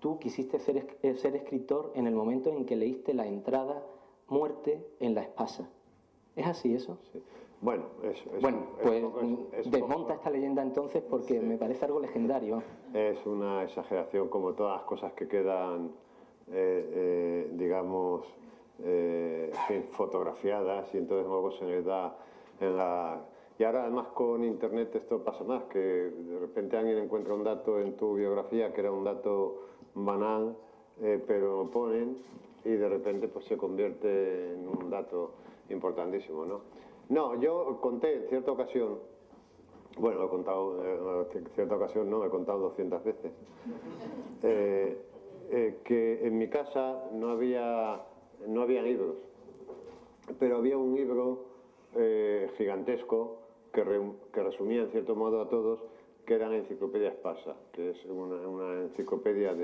tú quisiste ser escritor en el momento en que leíste la entrada muerte en la espasa. ¿Es así eso? Sí. Bueno, pues desmonta esta leyenda entonces, porque me parece algo legendario. Es una exageración, como todas las cosas que quedan, digamos, fotografiadas, y entonces luego se les da en la... Y ahora además con internet esto pasa más, que de repente alguien encuentra un dato en tu biografía que era un dato banal, pero lo ponen y de repente pues se convierte en un dato importantísimo, ¿no? No, yo conté en cierta ocasión, bueno, lo he contado, en cierta ocasión no, he contado 200 veces, que en mi casa no había libros, pero había un libro gigantesco que resumía en cierto modo a todos, que era la Enciclopedia Espasa, que es una enciclopedia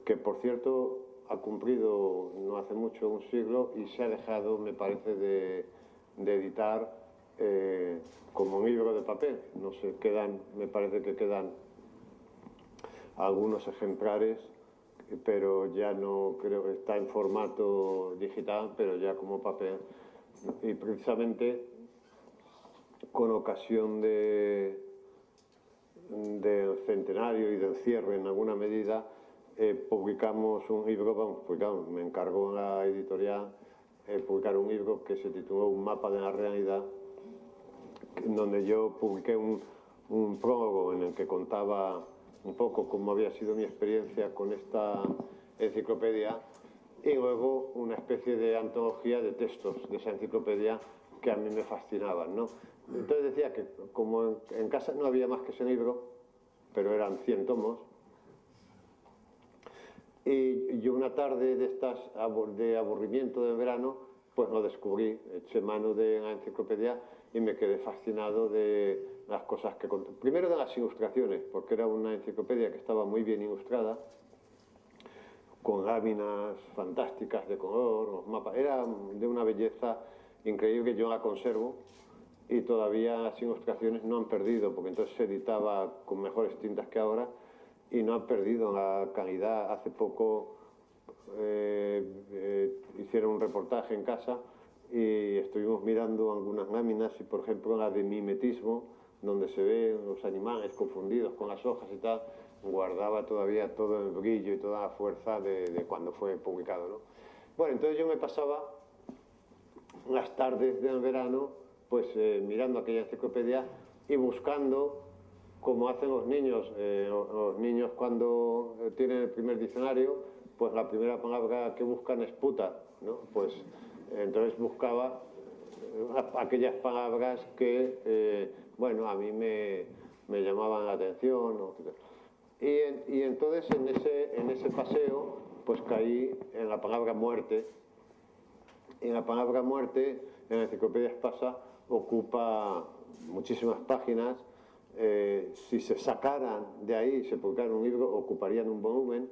que por cierto ha cumplido no hace mucho un siglo y se ha dejado, me parece, de editar como un libro de papel. No sé, me parece que quedan algunos ejemplares, pero ya no, creo que está en formato digital, pero ya como papel. Y precisamente con ocasión del centenario y del cierre en alguna medida, publicamos un libro, me encargó la editorial publicar un libro que se tituló Un mapa de la realidad, en donde yo publiqué un prólogo en el que contaba un poco cómo había sido mi experiencia con esta enciclopedia, y luego una especie de antología de textos de esa enciclopedia que a mí me fascinaban, ¿no? Entonces decía que como en casa no había más que ese libro, pero eran 100 tomos, y yo una tarde de estas de aburrimiento de verano, pues lo descubrí, eché mano de la enciclopedia y me quedé fascinado de las cosas que contaba. Primero de las ilustraciones, porque era una enciclopedia que estaba muy bien ilustrada, con láminas fantásticas de color, los mapas, era de una belleza increíble. Yo la conservo y todavía las ilustraciones no han perdido, porque entonces se editaba con mejores tintas que ahora y no han perdido la calidad. Hace poco hicieron un reportaje en casa y estuvimos mirando algunas láminas, y por ejemplo la de mimetismo, donde se ven los animales confundidos con las hojas y tal, guardaba todavía todo el brillo y toda la fuerza de cuando fue publicado, ¿no? Bueno, entonces yo me pasaba las tardes del verano pues mirando aquella enciclopedia y buscando, como hacen los niños cuando tienen el primer diccionario, pues la primera palabra que buscan es puta, ¿no? Pues entonces buscaba aquellas palabras que, bueno, a mí me llamaban la atención, ¿no? Y entonces en ese paseo pues caí en la palabra muerte. Y la palabra muerte en la enciclopedia Espasa ocupa muchísimas páginas. Si se sacaran de ahí y se publicara un libro, ocuparían un volumen.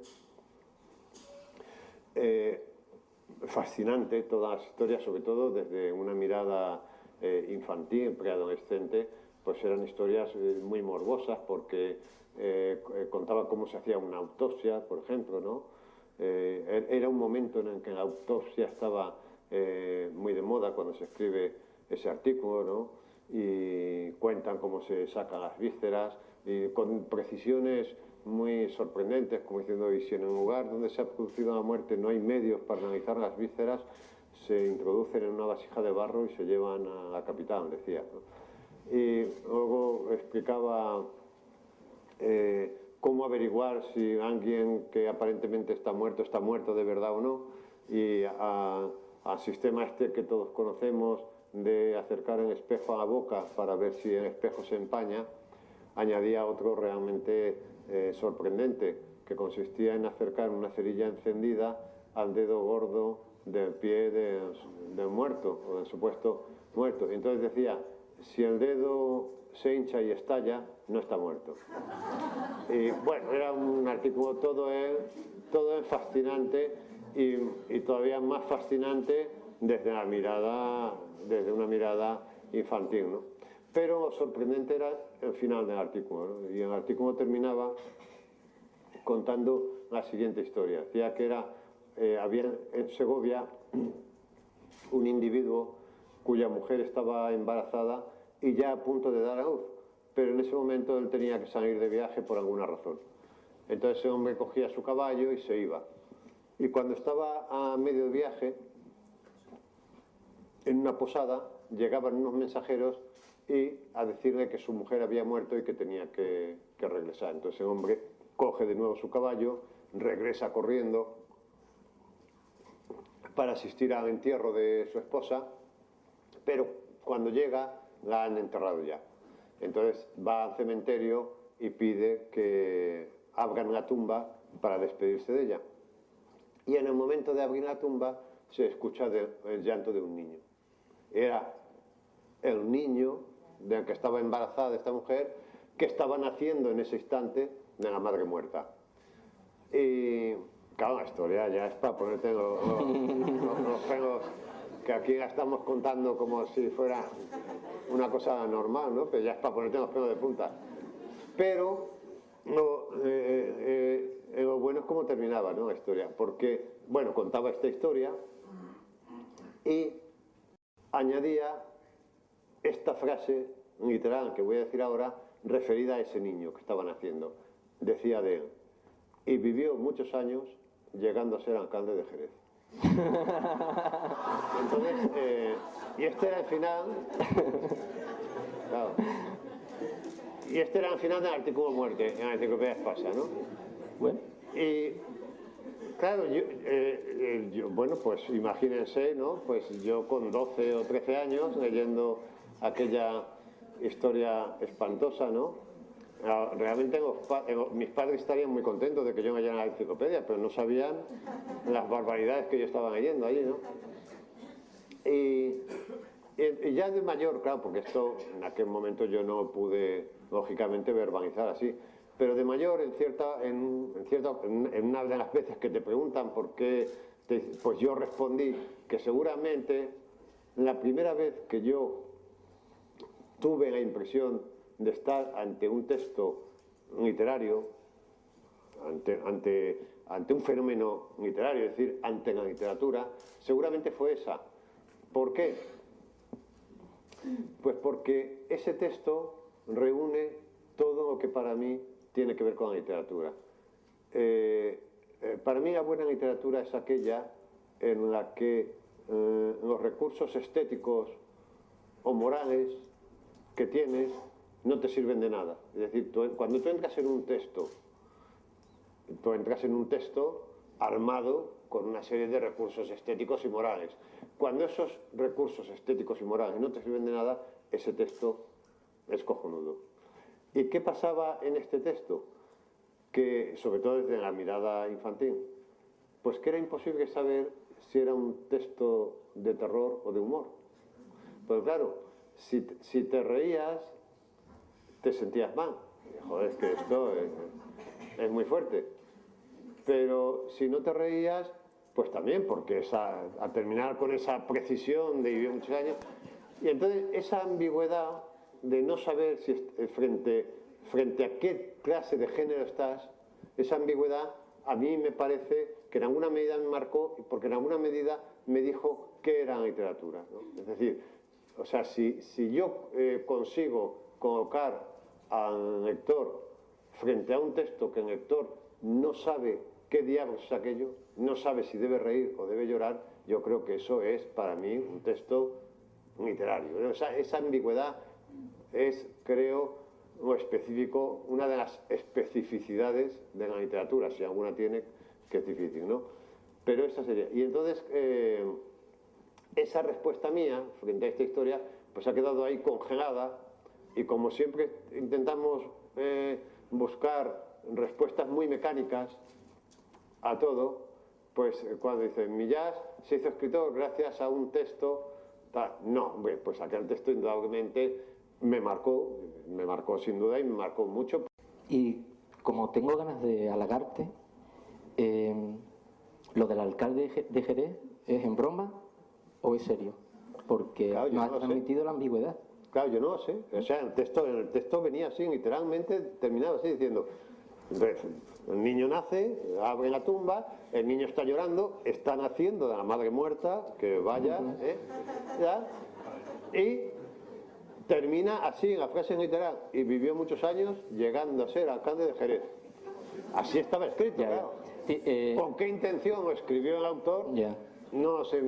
Fascinante todas las historias, sobre todo desde una mirada infantil, preadolescente, pues eran historias muy morbosas, porque contaba cómo se hacía una autopsia, por ejemplo, ¿no? Era un momento en el que la autopsia estaba muy de moda cuando se escribe ese artículo, ¿no? Y cuentan cómo se sacan las vísceras, y con precisiones muy sorprendentes, como diciendo, y si en el lugar donde se ha producido la muerte no hay medios para analizar las vísceras, se introducen en una vasija de barro y se llevan a la capital, decía, ¿no? Y luego explicaba cómo averiguar si alguien que aparentemente está muerto de verdad o no, y al sistema este que todos conocemos de acercar el espejo a la boca para ver si el espejo se empaña, añadía otro realmente sorprendente, que consistía en acercar una cerilla encendida al dedo gordo del pie del muerto, o del supuesto muerto. Y entonces decía, si el dedo se hincha y estalla, no está muerto. Y bueno, era un artículo todo es fascinante, y todavía más fascinante desde una mirada infantil, ¿no? Pero lo sorprendente era el final del artículo, ¿no? Y el artículo terminaba contando la siguiente historia. Decía que había en Segovia un individuo cuya mujer estaba embarazada y ya a punto de dar a luz, pero en ese momento él tenía que salir de viaje por alguna razón. Entonces ese hombre cogía su caballo y se iba. Y cuando estaba a medio viaje, en una posada, llegaban unos mensajeros y a decirle que su mujer había muerto y que tenía que regresar. Entonces el hombre coge de nuevo su caballo, regresa corriendo para asistir al entierro de su esposa, pero cuando llega la han enterrado ya. Entonces va al cementerio y pide que abran la tumba para despedirse de ella. Y en el momento de abrir la tumba se escucha el llanto de un niño. Era el niño del que estaba embarazada esta mujer, que estaba naciendo en ese instante de la madre muerta. Y claro, la historia ya es para ponerte los pelos, que aquí la estamos contando como si fuera una cosa normal, ¿no? Pero ya es para ponerte los pelos de punta. Pero lo bueno es cómo terminaba, ¿no?, la historia. Porque, bueno, contaba esta historia y añadía esta frase literal que voy a decir ahora, referida a ese niño que estaba naciendo. Decía de él: y vivió muchos años, llegando a ser alcalde de Jerez. Entonces, y este era el final. Claro. Y este era el final del artículo muerte en la enciclopedia Espasa, ¿no? Bueno. Y claro, bueno, pues imagínense, ¿no? Pues yo con 12 o 13 años leyendo aquella historia espantosa, ¿no? Realmente mis padres estarían muy contentos de que yo me leyera la enciclopedia, pero no sabían las barbaridades que yo estaba leyendo allí, ¿no? Y ya de mayor, claro, porque esto en aquel momento yo no pude, lógicamente, verbalizar así, pero de mayor, en una de las veces que te preguntan por qué, pues yo respondí que seguramente la primera vez que yo tuve la impresión de estar ante un texto literario, ante un fenómeno literario, es decir, ante la literatura, seguramente fue esa. ¿Por qué? Pues porque ese texto reúne todo lo que para mí tiene que ver con la literatura. Para mí la buena literatura es aquella en la que los recursos estéticos o morales que tienes no te sirven de nada. Es decir, cuando tú entras en un texto, tú entras en un texto armado con una serie de recursos estéticos y morales. Cuando esos recursos estéticos y morales no te sirven de nada, ese texto es cojonudo. ¿Y qué pasaba en este texto? Que, sobre todo desde la mirada infantil, pues que era imposible saber si era un texto de terror o de humor. Pues claro, si te reías, te sentías mal. Joder, es que esto es muy fuerte. Pero si no te reías, pues también, porque a terminar con esa precisión de vivir muchos años. Y entonces esa ambigüedad de no saber si frente a qué clase de género estás, esa ambigüedad a mí me parece que en alguna medida me marcó, porque en alguna medida me dijo qué era la literatura, ¿no? Es decir, o sea, si yo consigo colocar al lector frente a un texto que el lector no sabe qué diablos es aquello, no sabe si debe reír o debe llorar, yo creo que eso es para mí un texto literario, ¿no? Esa ambigüedad es, creo, lo específico, una de las especificidades de la literatura, si alguna tiene, que es difícil, ¿no? Pero esa sería. Y entonces, esa respuesta mía frente a esta historia, pues ha quedado ahí congelada, y como siempre intentamos buscar respuestas muy mecánicas a todo, pues cuando dicen Millás se hizo escritor gracias a un texto, tal. No, bueno, pues aquel texto indudablemente me marcó sin duda y me marcó mucho. Y como tengo ganas de halagarte, lo del alcalde de Jerez, ¿es en broma o es serio? Porque claro, no has transmitido la ambigüedad. Claro, yo no lo sé. O sea, en el texto venía así, literalmente terminaba así diciendo: El niño nace, abre la tumba, el niño está llorando, está naciendo de la madre muerta, que vaya, ¿ya? Y termina así en la frase literal, y vivió muchos años llegando a ser alcalde de Jerez. Así estaba escrito, claro. ¿Con qué intención lo escribió el autor? No se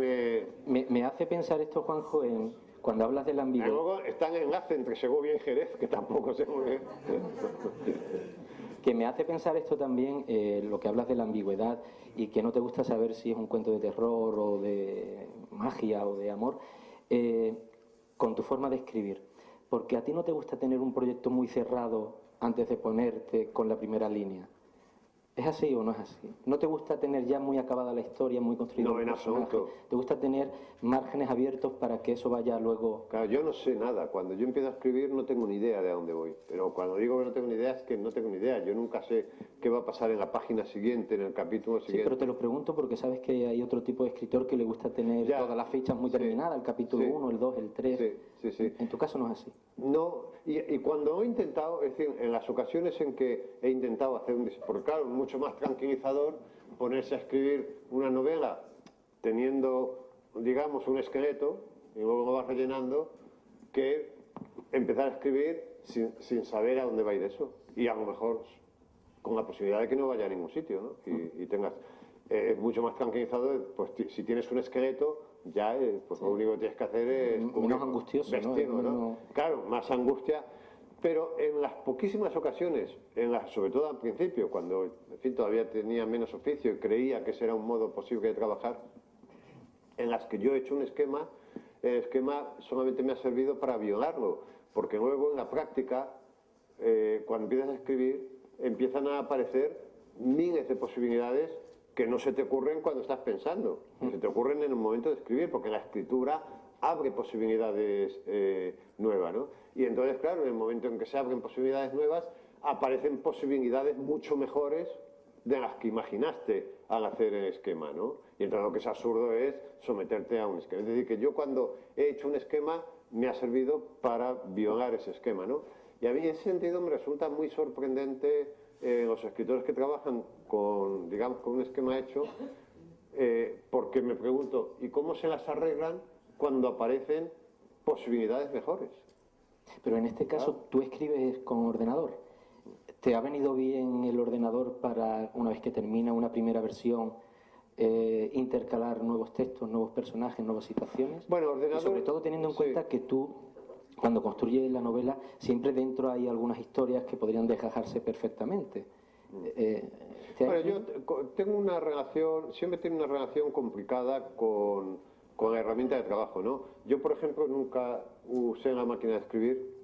me hace pensar esto, Juanjo, en cuando hablas de la ambigüedad. Luego está en enlace entre Segovia y Jerez, que tampoco se mueve. Que me hace pensar esto también, lo que hablas de la ambigüedad y que no te gusta saber si es un cuento de terror o de magia o de amor, con tu forma de escribir. Porque a ti no te gusta tener un proyecto muy cerrado antes de ponerte con la primera línea. ¿Es así o no es así? ¿No te gusta tener ya muy acabada la historia, muy construido? No, en absoluto. ¿Te gusta tener márgenes abiertos para que eso vaya luego? Claro, yo no sé nada. Cuando yo empiezo a escribir no tengo ni idea de a dónde voy. Pero cuando digo que no tengo ni idea es que no tengo ni idea. Yo nunca sé qué va a pasar en la página siguiente, en el capítulo siguiente. Sí, pero te lo pregunto porque sabes que hay otro tipo de escritor que le gusta tener todas las fichas muy terminadas, el capítulo 1, el 2, el 3. Sí. En tu caso no es así. No, y cuando he intentado, es decir, en las ocasiones en que he intentado hacer porque claro, mucho más tranquilizador ponerse a escribir una novela teniendo, digamos, un esqueleto y luego lo vas rellenando, que empezar a escribir sin saber a dónde va a ir eso. Y a lo mejor con la posibilidad de que no vaya a ningún sitio, ¿no? Y tengas... es mucho más tranquilizador, pues si tienes un esqueleto, ya pues lo único que tienes que hacer es... Menos angustioso, vestirlo, ¿no? Claro, más angustia, pero en las poquísimas ocasiones, sobre todo al principio, cuando en fin, todavía tenía menos oficio y creía que ese era un modo posible de trabajar, en las que yo he hecho un esquema, el esquema solamente me ha servido para violarlo, porque luego en la práctica, cuando empiezas a escribir, empiezan a aparecer miles de posibilidades que no se te ocurren cuando estás pensando, se te ocurren en el momento de escribir, porque la escritura abre posibilidades nuevas, ¿no? Y entonces, claro, en el momento en que se abren posibilidades nuevas, aparecen posibilidades mucho mejores de las que imaginaste al hacer el esquema, ¿no? Y entonces lo que es absurdo es someterte a un esquema. Es decir, que yo cuando he hecho un esquema me ha servido para violar ese esquema, ¿no? Y a mí en ese sentido me resulta muy sorprendente los escritores que trabajan con, digamos, con un esquema hecho, porque me pregunto, ¿y cómo se las arreglan cuando aparecen posibilidades mejores? Pero en este caso, ¿tú escribes con ordenador? ¿Te ha venido bien el ordenador para, una vez que termina una primera versión, intercalar nuevos textos, nuevos personajes, nuevas situaciones? Bueno, ordenador... Y sobre todo teniendo en cuenta que tú, cuando construyes la novela, siempre dentro hay algunas historias que podrían desgajarse perfectamente. Bueno, yo tengo una relación, siempre tengo una relación complicada con la herramienta de trabajo, ¿no? Yo, por ejemplo, nunca usé la máquina de escribir.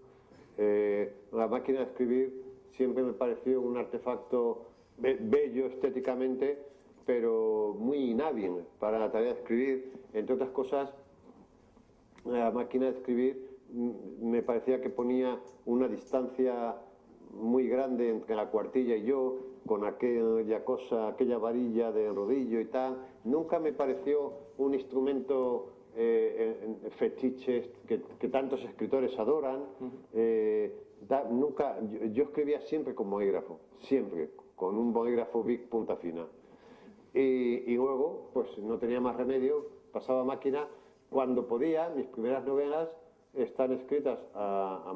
La máquina de escribir siempre me pareció un artefacto bello estéticamente, pero muy inhábil para la tarea de escribir. Entre otras cosas, la máquina de escribir me parecía que ponía una distancia muy grande entre la cuartilla y yo, con aquella varilla de rodillo y tal. Nunca me pareció un instrumento fetiche que tantos escritores adoran. Yo escribía siempre con bolígrafo, siempre, con un bolígrafo Bic punta fina. Y luego, pues no tenía más remedio, pasaba a máquina. Cuando podía, mis primeras novelas están escritas a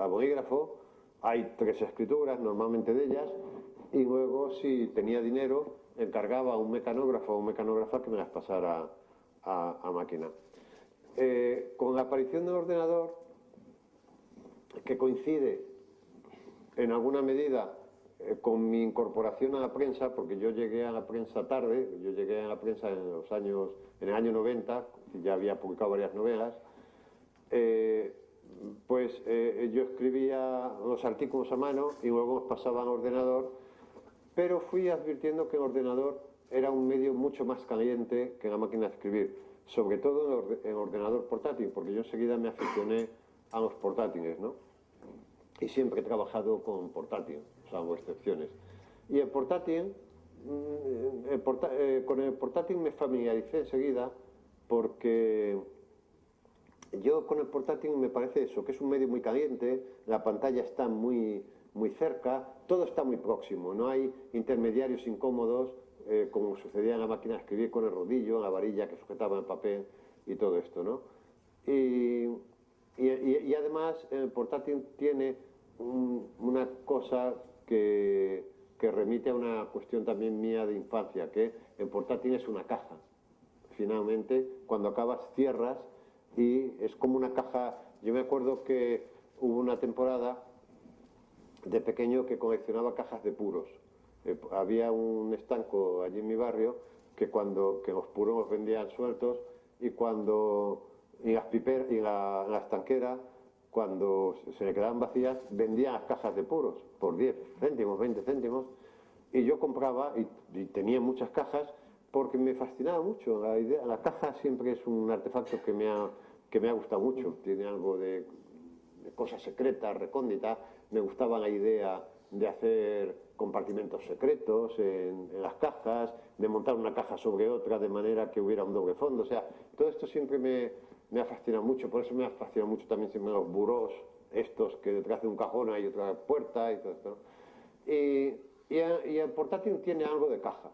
bolígrafo. Hay 3 escrituras, normalmente de ellas, y luego, si tenía dinero, encargaba a un mecanógrafo o mecanógrafa que me las pasara a máquina. Con la aparición del ordenador, que coincide en alguna medida con mi incorporación a la prensa, porque yo llegué a la prensa tarde, yo llegué a la prensa en el año 90, ya había publicado varias novelas, yo escribía los artículos a mano y luego los pasaba al ordenador, pero fui advirtiendo que el ordenador era un medio mucho más caliente que la máquina de escribir, sobre todo en el ordenador portátil, porque yo enseguida me aficioné a los portátiles, ¿no? Y siempre he trabajado con portátil, salvo excepciones. Y el portátil, con el portátil me familiaricé enseguida, porque yo con el portátil me parece eso, que es un medio muy caliente, la pantalla está muy muy cerca, todo está muy próximo, no hay intermediarios incómodos, como sucedía en la máquina de escribir con el rodillo, en la varilla que sujetaba el papel y todo esto, ¿no? Y además el portátil tiene una cosa que remite a una cuestión también mía de infancia, que el portátil es una caja. Finalmente, cuando acabas, cierras y es como una caja. Yo me acuerdo que hubo una temporada de pequeño que coleccionaba cajas de puros. Había un estanco allí en mi barrio que los puros los vendían sueltos y en la estanquera, cuando se me quedaban vacías, vendían las cajas de puros por 10 céntimos, 20 céntimos, y yo compraba y tenía muchas cajas porque me fascinaba mucho la idea. La caja siempre es un artefacto que me ha gustado mucho, tiene algo de cosas secretas, recónditas. Me gustaba la idea de hacer compartimentos secretos en las cajas, de montar una caja sobre otra de manera que hubiera un doble fondo. O sea, todo esto siempre me ha fascinado mucho, por eso me ha fascinado mucho también siempre los burós, estos que detrás de un cajón hay otra puerta y todo esto, ¿no? Y el portátil tiene algo de caja,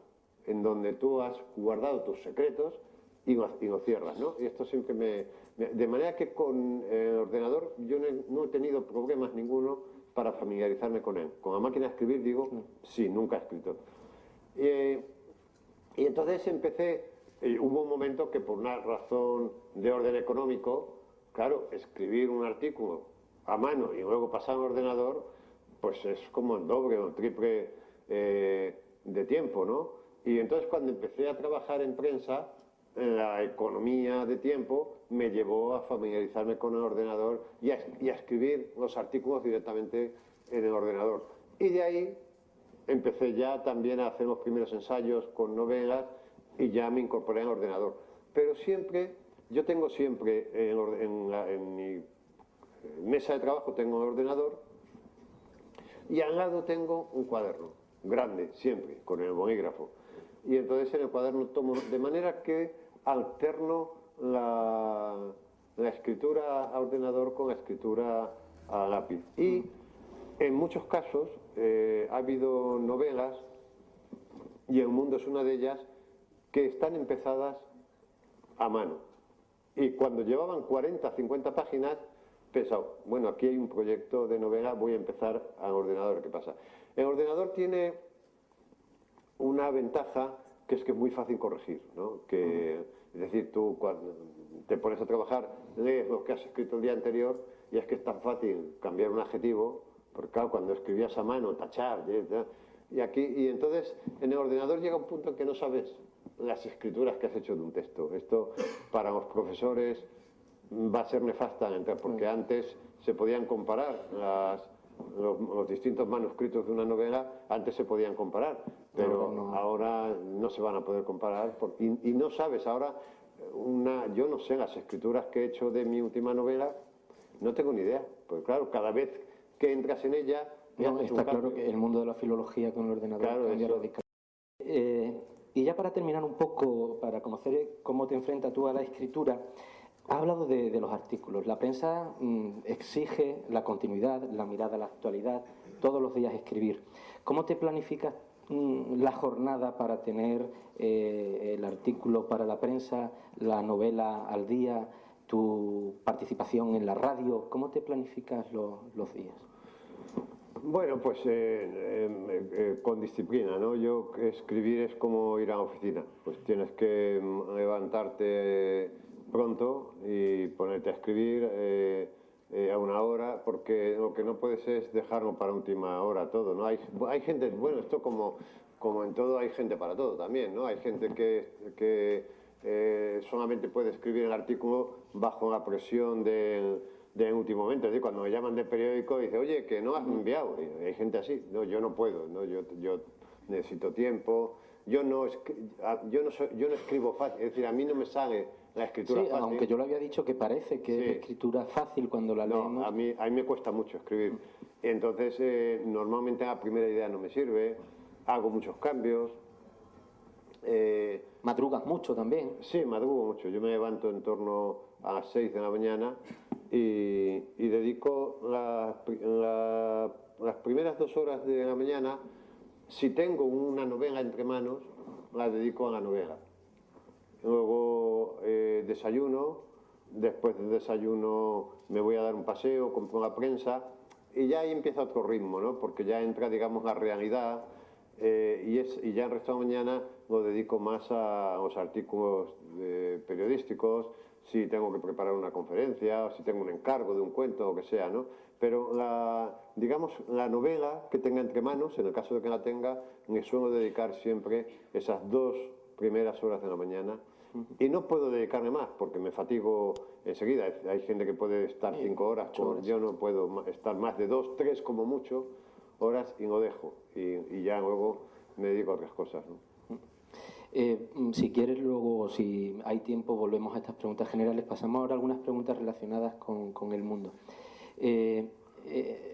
en donde tú has guardado tus secretos y lo cierras, ¿no? Y esto siempre de manera que con el ordenador yo no he tenido problemas ninguno para familiarizarme con él. Con la máquina de escribir, digo, sí, nunca he escrito. Y entonces empecé, hubo un momento que por una razón de orden económico, claro, escribir un artículo a mano y luego pasar a un ordenador, pues es como el doble o el triple de tiempo, ¿no? Y entonces cuando empecé a trabajar en prensa, la economía de tiempo me llevó a familiarizarme con el ordenador y a escribir los artículos directamente en el ordenador. Y de ahí empecé ya también a hacer los primeros ensayos con novelas y ya me incorporé al ordenador. Pero siempre, yo tengo siempre en mi mesa de trabajo tengo el ordenador y al lado tengo un cuaderno grande, siempre, con el bolígrafo. Y entonces en el cuaderno tomo, de manera que alterno la escritura a ordenador con la escritura a lápiz. Y en muchos casos ha habido novelas, y El mundo es una de ellas, que están empezadas a mano. Y cuando llevaban 40, 50 páginas, he pensado, bueno, aquí hay un proyecto de novela, voy a empezar al ordenador. ¿Qué pasa? El ordenador tiene una ventaja, que es que es muy fácil corregir, ¿no? Es decir, tú cuando te pones a trabajar, lees lo que has escrito el día anterior y es que es tan fácil cambiar un adjetivo, porque claro, cuando escribías a mano, tachar, y entonces en el ordenador llega un punto en que no sabes las escrituras que has hecho de un texto. Esto para los profesores va a ser nefasta, porque antes se podían comparar los distintos manuscritos de una novela, antes se podían comparar, pero ahora no se van a poder comparar y no sabes ahora yo no sé las escrituras que he hecho de mi última novela, no tengo ni idea, porque claro, cada vez que entras en ella está claro que el mundo de la filología con el ordenador cambia radicalmente. Y ya para terminar un poco, para conocer cómo te enfrentas tú a la escritura, has hablado de los artículos. La prensa exige la continuidad, la mirada a la actualidad, todos los días escribir. ¿Cómo te planificas la jornada para tener el artículo para la prensa, la novela al día, tu participación en la radio? ¿Cómo te planificas los días? Bueno, pues con disciplina, ¿no? Escribir es como ir a la oficina. Pues tienes que levantarte pronto y ponerte a escribir a una hora, porque lo que no puedes es dejarlo para última hora todo, ¿no? Hay gente, bueno, esto como en todo hay gente para todo también, ¿no? Hay gente que solamente puede escribir el artículo bajo la presión del último momento. Es decir, cuando me llaman de periódico y dice, oye, que no has enviado. Y hay gente así. No, yo no puedo, ¿no? Yo necesito tiempo. Yo no escribo fácil. Es decir, a mí no me sale la escritura fácil. Aunque yo le había dicho que parece que es escritura fácil cuando la leemos. No, a mí me cuesta mucho escribir. Entonces, normalmente la primera idea no me sirve. Hago muchos cambios. ¿Madrugas mucho también? Sí, madrugo mucho. Yo me levanto en torno a las 6 de la mañana y dedico la las primeras 2 horas de la mañana, si tengo una novela entre manos, la dedico a la novela. Luego desayuno, después del desayuno me voy a dar un paseo, compro la prensa y ya ahí empieza otro ritmo, ¿no? Porque ya entra, digamos, la realidad y ya el resto de la mañana lo dedico más a los artículos periodísticos, si tengo que preparar una conferencia, o si tengo un encargo de un cuento, o lo que sea, ¿no? Pero digamos, la novela que tenga entre manos, en el caso de que la tenga, me suelo dedicar siempre esas 2 primeras horas de la mañana. Y no puedo dedicarme más porque me fatigo enseguida. Hay gente que puede estar 5 horas, yo no puedo estar más de 2, 3 como mucho horas y lo dejo. Y ya luego me dedico a otras cosas, ¿no? Si quieres, luego, si hay tiempo, volvemos a estas preguntas generales. Pasamos ahora a algunas preguntas relacionadas con el mundo.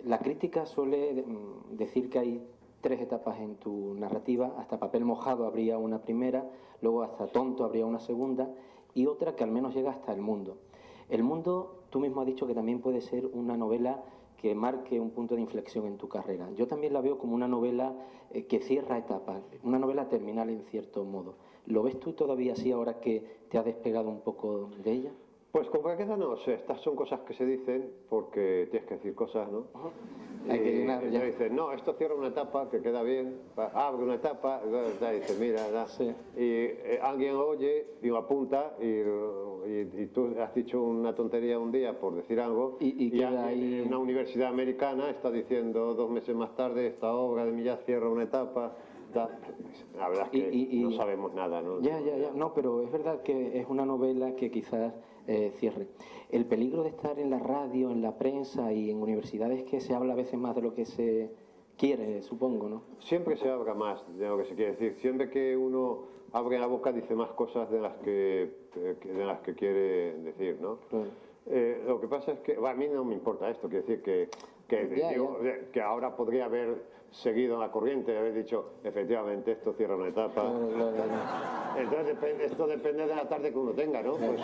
La crítica suele decir que hay 3 etapas en tu narrativa. Hasta Papel mojado habría una primera, luego hasta Tonto habría una segunda y otra que al menos llega hasta El mundo. El mundo, tú mismo has dicho que también puede ser una novela que marque un punto de inflexión en tu carrera. Yo también la veo como una novela que cierra etapas, una novela terminal en cierto modo. ¿Lo ves tú todavía así ahora que te has despegado un poco de ella? Pues con franqueza no sé, estas son cosas que se dicen porque tienes que decir cosas, ¿no? Hay que llenar ya. Dices, no, esto cierra una etapa que queda bien, abre una etapa, y dices, mira, sí. Y alguien oye y lo apunta y tú has dicho una tontería un día por decir algo y queda ahí... una universidad americana está diciendo 2 meses más tarde, esta obra de Millás cierra una etapa. La verdad es que no sabemos nada, ¿no? Ya. No, pero es verdad que es una novela que quizás cierre. El peligro de estar en la radio, en la prensa y en universidades es que se habla a veces más de lo que se quiere, supongo, ¿no? Siempre se habla más de lo que se quiere decir. Siempre que uno abre la boca dice más cosas de las que quiere decir, ¿no? Claro. Lo que pasa es que a mí no me importa esto, quiero decir que ahora podría haber seguido la corriente y haber dicho, efectivamente, esto cierra una etapa. Claro. Entonces, esto depende de la tarde que uno tenga, ¿no? Pues,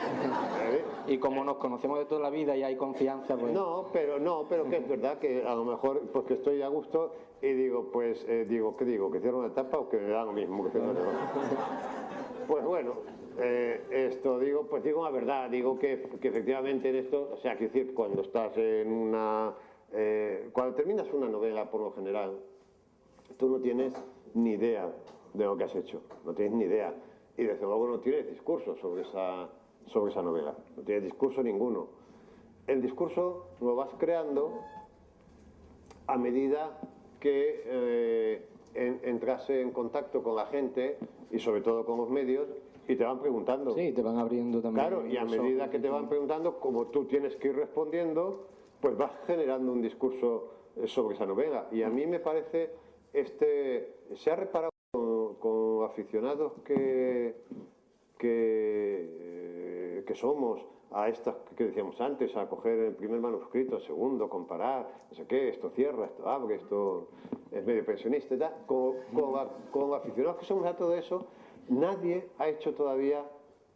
y como nos conocemos de toda la vida y hay confianza, pues... No, pero que es verdad que a lo mejor, porque estoy a gusto y digo, pues, ¿qué digo? ¿Que cierra una etapa o que me da lo mismo? Que cierra una etapa? Pues bueno, pues digo la verdad, digo que efectivamente en esto, o sea, quiero decir, cuando estás en cuando terminas una novela, por lo general, tú no tienes ni idea de lo que has hecho, no tienes ni idea. Y desde luego no tienes discurso sobre esa novela, no tienes discurso ninguno. El discurso lo vas creando a medida que entras en contacto con la gente y sobre todo con los medios y te van preguntando. Sí, te van abriendo también. Claro, y a medida que te van preguntando, como tú tienes que ir respondiendo, pues vas generando un discurso sobre esa novela. Y a mí me parece, se ha reparado con aficionados que somos a estas que decíamos antes, a coger el primer manuscrito, el segundo, comparar, no sé qué, esto cierra, esto abre, esto es medio pensionista y tal. Con aficionados que somos a todo eso, nadie ha hecho todavía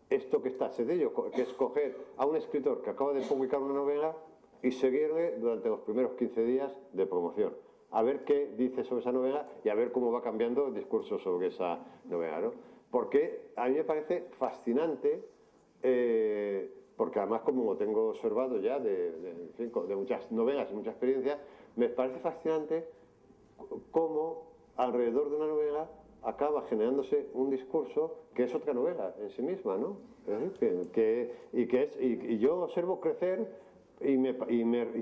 esto que está sencillo, que es coger a un escritor que acaba de publicar una novela y seguirle durante los primeros 15 días de promoción, a ver qué dice sobre esa novela y a ver cómo va cambiando el discurso sobre esa novela, ¿no? Porque a mí me parece fascinante, porque además como lo tengo observado ya de muchas novelas y muchas experiencias, me parece fascinante cómo alrededor de una novela acaba generándose un discurso que es otra novela en sí misma, ¿no? Y yo observo crecer y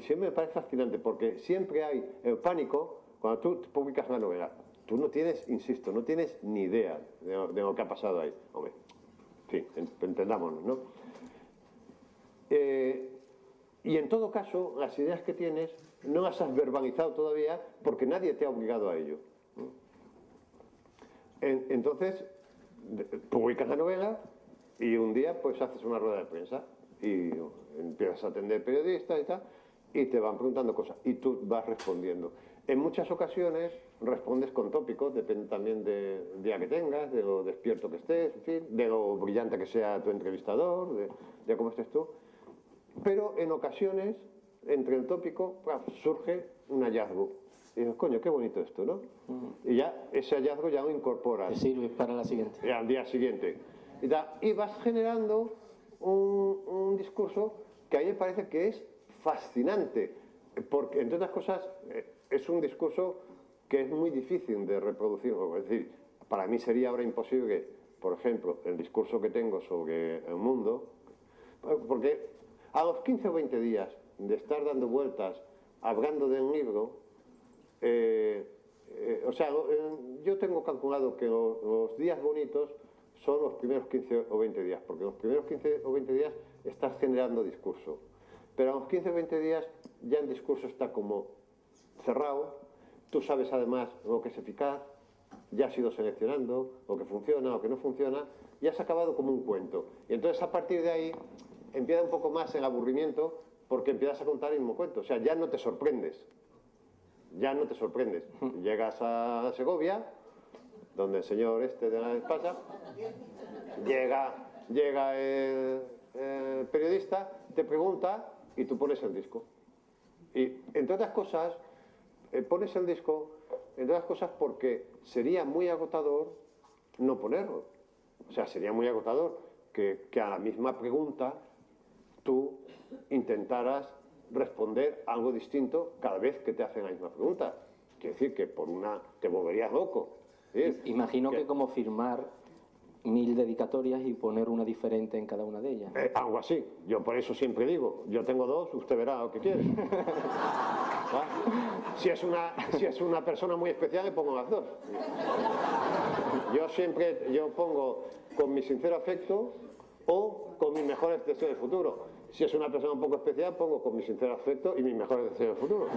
siempre me parece fascinante porque siempre hay el pánico cuando tú publicas una novela. Tú no tienes, insisto, no tienes ni idea de lo que ha pasado ahí. Hombre, sí, entendámonos, ¿no? Y en todo caso, las ideas que tienes no las has verbalizado todavía porque nadie te ha obligado a ello. Entonces, publicas la novela y un día pues haces una rueda de prensa y empiezas a atender periodistas y tal, y te van preguntando cosas y tú vas respondiendo. En muchas ocasiones respondes con tópicos, depende también del día que tengas, de lo despierto que estés, en fin, de lo brillante que sea tu entrevistador, de cómo estés tú. Pero en ocasiones, entre el tópico, surge un hallazgo. Y dices, coño, qué bonito esto, ¿no? Y ya ese hallazgo ya lo incorporas. Te sirve para la siguiente. Al día siguiente. Y vas generando un discurso que a mí me parece que es fascinante, porque, entre otras cosas, es un discurso que es muy difícil de reproducir. Es decir, para mí sería ahora imposible que, por ejemplo, el discurso que tengo sobre el mundo, porque a los 15 o 20 días de estar dando vueltas, hablando del libro, yo tengo calculado que los días bonitos son los primeros 15 o 20 días, porque los primeros 15 o 20 días estás generando discurso. Pero a los 15 o 20 días ya el discurso está como cerrado, tú sabes además lo que es eficaz, ya has ido seleccionando lo que funciona, lo que no funciona, y has acabado como un cuento. Y entonces a partir de ahí empieza un poco más el aburrimiento, porque empiezas a contar el mismo cuento, o sea, ya no te sorprendes. Ya no te sorprendes. Llegas a Segovia, donde el señor este de la espalda, llega el periodista, te pregunta y tú pones el disco. Y entre otras cosas, pones el disco, entre otras cosas porque sería muy agotador no ponerlo. O sea, sería muy agotador que a la misma pregunta tú intentaras responder algo distinto cada vez que te hacen la misma pregunta. Quiere decir que por una te volverías loco. ¿Sí? Imagino que como firmar 1000 dedicatorias y poner una diferente en cada una de ellas. Algo así. Yo por eso siempre digo, yo tengo 2, usted verá lo que quiere. Si es una persona muy especial, le pongo las 2. Yo pongo con mi sincero afecto o con mis mejores deseos de futuro. Si es una persona un poco especial, pongo con mi sincero afecto y mis mejores deseos de futuro.